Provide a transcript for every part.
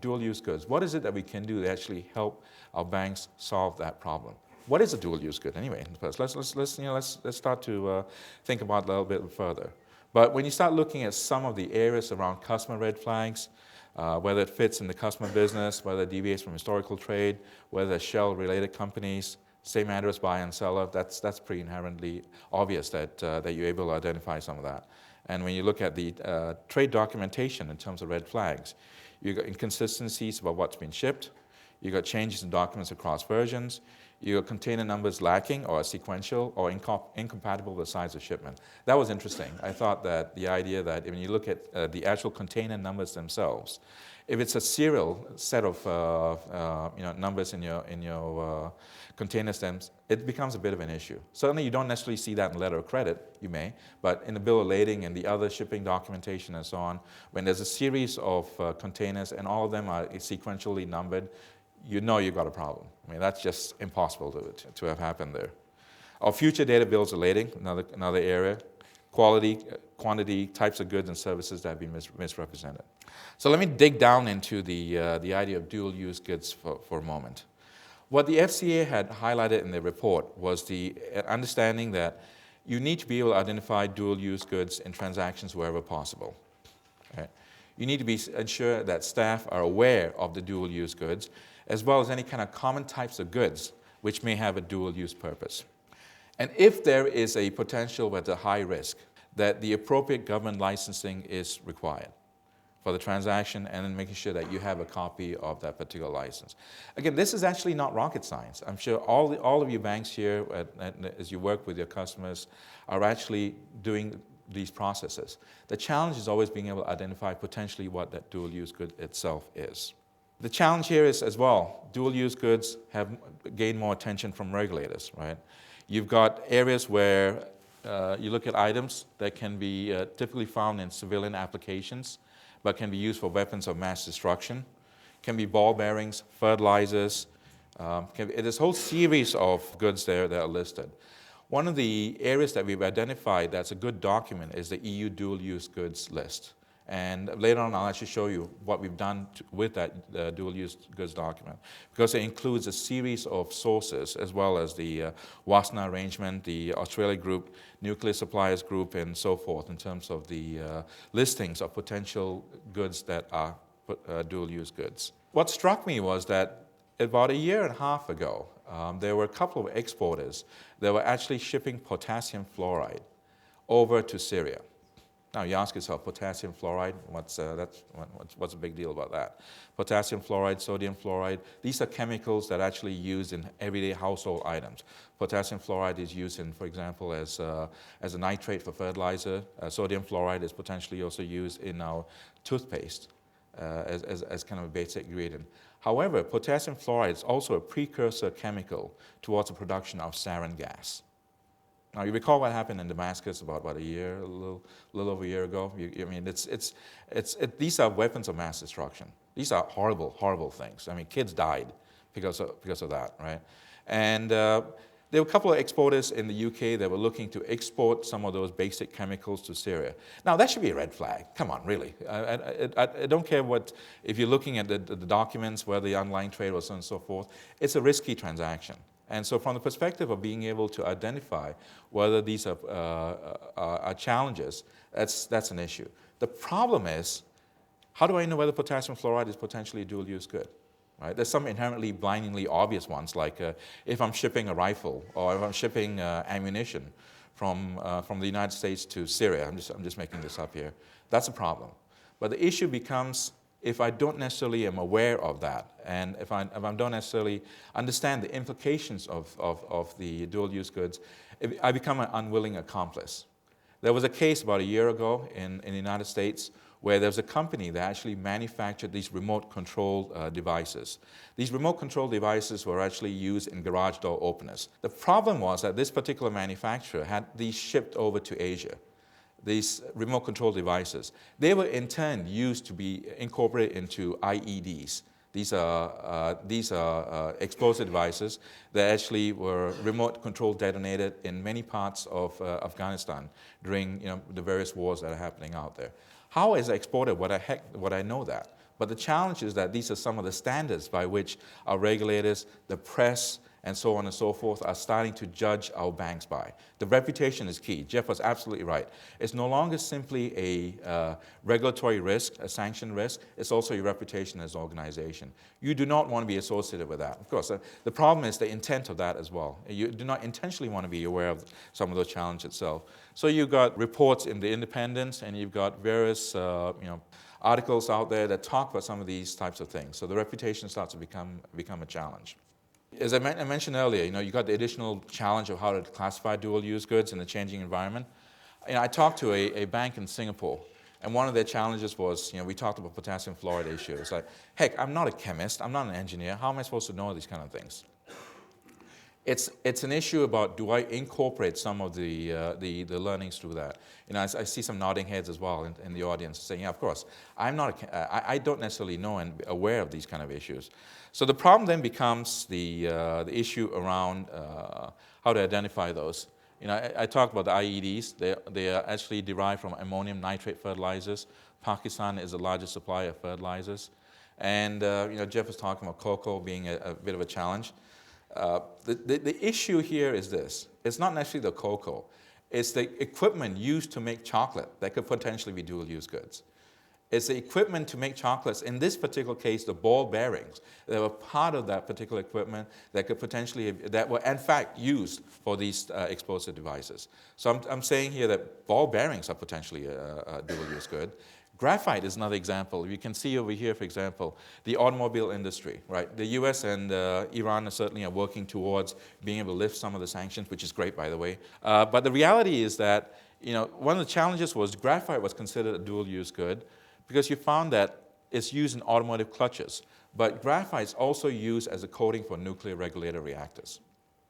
dual-use goods. What is it that we can do to actually help our banks solve that problem? What is a dual-use good anyway? First, let's start to think about it a little bit further. But when you start looking at some of the areas around customer red flags, whether it fits in the customer business, whether it deviates from historical trade, whether they're shell-related companies, same address, buyer and seller, that's pretty inherently obvious that you're able to identify some of that. And when you look at the trade documentation in terms of red flags, you've got inconsistencies about what's been shipped, you've got changes in documents across versions, you've got container numbers lacking or sequential or incompatible with the size of shipment. That was interesting. I thought that the idea that when you look at the actual container numbers themselves, if it's a serial set of numbers in your container stems, it becomes a bit of an issue. Certainly you don't necessarily see that in letter of credit, you may, but in the bill of lading and the other shipping documentation and so on, when there's a series of containers and all of them are sequentially numbered, you know you've got a problem. I mean, that's just impossible to have happened there. Our future data bills of lading, another area. Quality, quantity, types of goods and services that have been misrepresented. So let me dig down into the idea of dual-use goods for a moment. What the FCA had highlighted in their report was the understanding that you need to be able to identify dual-use goods in transactions wherever possible. Right? You need to ensure that staff are aware of the dual-use goods, as well as any kind of common types of goods which may have a dual-use purpose. And if there is a potential with a high risk, that the appropriate government licensing is required for the transaction, and then making sure that you have a copy of that particular license. Again, this is actually not rocket science. I'm sure all of you banks here, as you work with your customers, are actually doing these processes. The challenge is always being able to identify potentially what that dual-use good itself is. The challenge here is as well, dual-use goods have gained more attention from regulators, right? You've got areas where you look at items that can be typically found in civilian applications, but can be used for weapons of mass destruction. Can be ball bearings, fertilizers. There's a whole series of goods there that are listed. One of the areas that we've identified that's a good document is the EU dual-use goods list. And later on, I'll actually show you what we've done with that dual-use goods document, because it includes a series of sources, as well as the WASNA arrangement, the Australia Group, Nuclear Suppliers Group, and so forth, in terms of the listings of potential goods that are dual-use goods. What struck me was that about a year and a half ago, there were a couple of exporters that were actually shipping potassium fluoride over to Syria. Now you ask yourself, potassium fluoride, what's the big deal about that? Potassium fluoride, sodium fluoride, these are chemicals that are actually used in everyday household items. Potassium fluoride is used in, for example, as a nitrate for fertilizer. Sodium fluoride is potentially also used in our toothpaste as kind of a basic ingredient. However, potassium fluoride is also a precursor chemical towards the production of sarin gas. Now, you recall what happened in Damascus about a little over a year ago? I mean, these are weapons of mass destruction. These are horrible, horrible things. I mean, kids died because of that, right? And there were a couple of exporters in the UK that were looking to export some of those basic chemicals to Syria. Now, that should be a red flag. Come on, really. I don't care if you're looking at the documents, where the online trade was and so forth. It's a risky transaction. And so from the perspective of being able to identify whether these are challenges, that's an issue. The problem is, how do I know whether potassium fluoride is potentially a dual-use good? Right? There's some inherently blindingly obvious ones, like if I'm shipping a rifle or if I'm shipping ammunition from the United States to Syria. I'm just making this up here. That's a problem. But the issue becomes, if I don't necessarily am aware of that, and if I don't necessarily understand the implications of the dual-use goods, I become an unwilling accomplice. There was a case about a year ago in the United States where there was a company that actually manufactured these remote control devices. These remote control devices were actually used in garage door openers. The problem was that this particular manufacturer had these shipped over to Asia. These remote control devices, they were in turn used to be incorporated into IEDs. These are explosive devices that actually were remote control detonated in many parts of Afghanistan during the various wars that are happening out there. How as an exporter would I know that? But the challenge is that these are some of the standards by which our regulators, the press, and so on and so forth are starting to judge our banks by. The reputation is key. Jeff was absolutely right. It's no longer simply a regulatory risk, a sanction risk. It's also your reputation as an organization. You do not want to be associated with that. Of course, the problem is the intent of that as well. You do not intentionally want to be aware of some of those challenges itself. So you've got reports in the Independent, and you've got various articles out there that talk about some of these types of things. So the reputation starts to become a challenge. As I mentioned earlier, you got the additional challenge of how to classify dual-use goods in a changing environment. I talked to a bank in Singapore, and one of their challenges was, we talked about potassium fluoride issue. It's like, heck, I'm not a chemist, I'm not an engineer. How am I supposed to know these kind of things? It's an issue about, do I incorporate some of the learnings through that? I see some nodding heads as well in the audience saying, yeah, of course. I don't necessarily know and be aware of these kind of issues. So the problem then becomes the issue around how to identify those. I talked about the IEDs. They are actually derived from ammonium nitrate fertilizers. Pakistan is the largest supplier of fertilizers. And Jeff was talking about cocoa being a bit of a challenge. The issue here is this. It's not necessarily the cocoa. It's the equipment used to make chocolate that could potentially be dual-use goods. It's the equipment to make chocolates. In this particular case, the ball bearings that were part of that particular equipment that could potentially, that were in fact used for these explosive devices. So I'm saying here that ball bearings are potentially a dual-use good. Graphite is another example. You can see over here, for example, the automobile industry, right? The US and Iran certainly are working towards being able to lift some of the sanctions, which is great, by the way. But the reality is that, one of the challenges was graphite was considered a dual-use good because you found that it's used in automotive clutches. But graphite is also used as a coating for nuclear regulator reactors.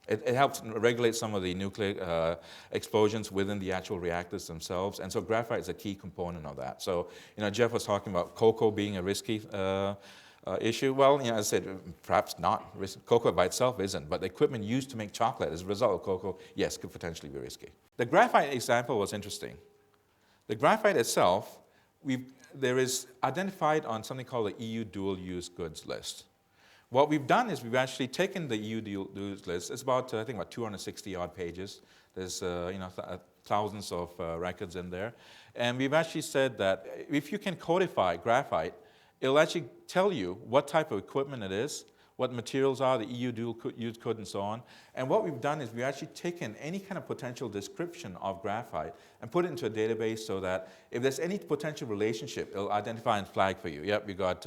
It helps regulate some of the nuclear explosions within the actual reactors themselves, and so graphite is a key component of that. So, Jeff was talking about cocoa being a risky issue. Well, as I said, perhaps not. Cocoa by itself isn't, but the equipment used to make chocolate as a result of cocoa, yes, could potentially be risky. The graphite example was interesting. The graphite itself, there is identified on something called the EU dual-use goods list. What we've done is we've actually taken the EU dual-use list. It's about, I think, about 260-odd pages. There's, thousands of records in there. And we've actually said that if you can codify graphite, it'll actually tell you what type of equipment it is, what materials are, the EU dual-use code, and so on. And what we've done is we've actually taken any kind of potential description of graphite and put it into a database so that if there's any potential relationship, it'll identify and flag for you. Yep, we got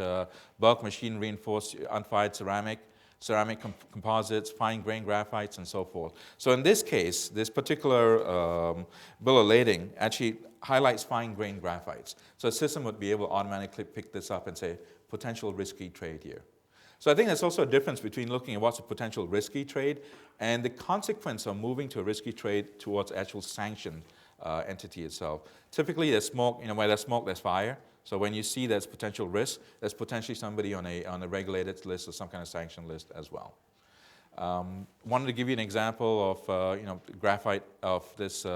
bulk machine reinforced unfired ceramic composites, fine-grained graphites, and so forth. So in this case, this particular bill of lading actually highlights fine-grained graphites. So a system would be able to automatically pick this up and say, potential risky trade here. So I think there's also a difference between looking at what's a potential risky trade and the consequence of moving to a risky trade towards actual sanctioned entity itself. Typically, there's smoke, where there's smoke, there's fire. So when you see there's potential risk, there's potentially somebody on a regulated list or some kind of sanction list as well. Wanted to give you an example of graphite of this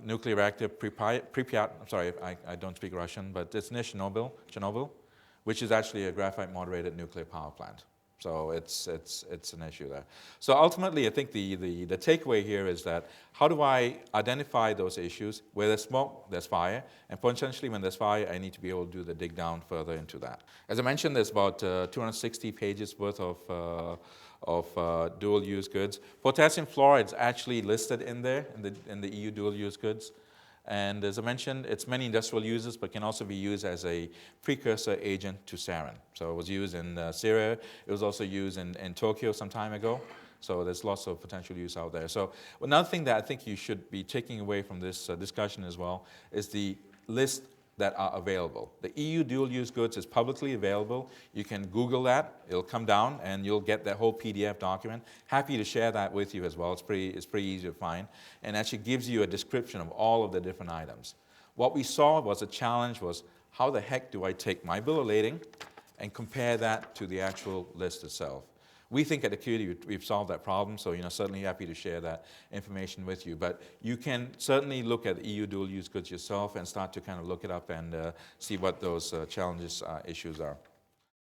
nuclear reactor Pripyat. I'm sorry, I don't speak Russian, but it's near Chernobyl, which is actually a graphite-moderated nuclear power plant. So it's an issue there. So ultimately, I think the takeaway here is that how do I identify those issues? Where there's smoke, there's fire, and potentially when there's fire, I need to be able to do the dig down further into that. As I mentioned, there's about 260 pages worth of dual-use goods. Potassium fluoride is actually listed in there in the EU dual-use goods. And as I mentioned, it's many industrial uses, but can also be used as a precursor agent to sarin. So it was used in Syria. It was also used in Tokyo some time ago. So there's lots of potential use out there. So another thing that I think you should be taking away from this discussion as well is the list that are available. The EU dual-use goods is publicly available. You can Google that. It'll come down, and you'll get that whole PDF document. Happy to share that with you as well. It's pretty easy to find, and actually gives you a description of all of the different items. What we saw was a challenge was, how the heck do I take my bill of lading and compare that to the actual list itself? We think at Accuity we've solved that problem, so certainly happy to share that information with you. But you can certainly look at EU dual use goods yourself and start to kind of look it up and see what those challenges issues are.